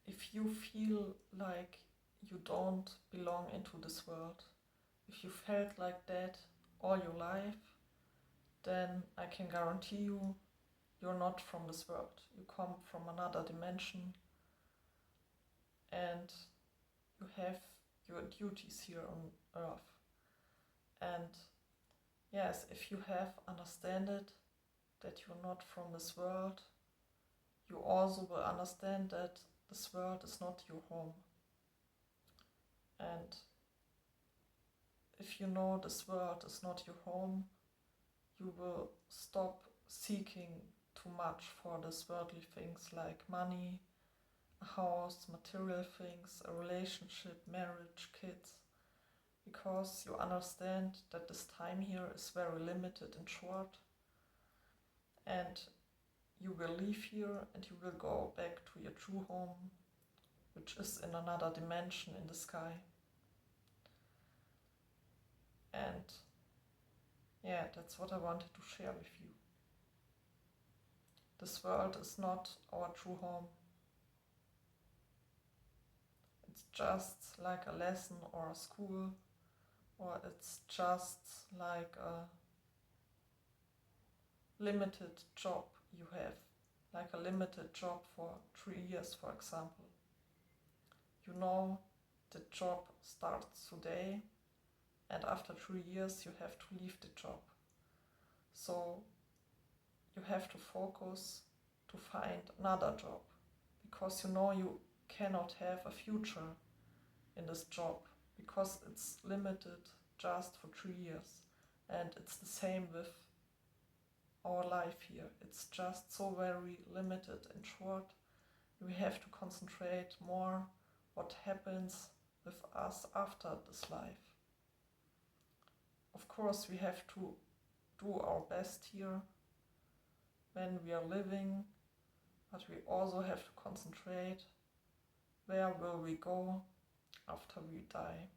if you feel like you don't belong into this world, if you felt like that all your life, then I can guarantee you you're not from this world. You come from another dimension and you have your duties here on earth. And yes, if you have understand it, that you're not from this world, you also will understand that this world is not your home. And if you know this world is not your home, you will stop seeking too much for these worldly things like money, a house, material things, a relationship, marriage, kids, because you understand that this time here is very limited and short, and you will leave here and you will go back to your true home, which is in another dimension in the sky. And yeah, that's what I wanted to share with you. This world is not our true home. It's just like a lesson or a school, or it's just like a limited job you have, like a limited job for 3 years, for example. You know, the job starts today, and after 3 years you have to leave the job. So you have to focus to find another job, because you know you cannot have a future in this job, because it's limited just for 3 years. And it's the same with our life here. It's just so very limited and short. We have to concentrate more what happens with us after this life. Of course, we have to do our best here when we are living, but we also have to concentrate where will we go after we die.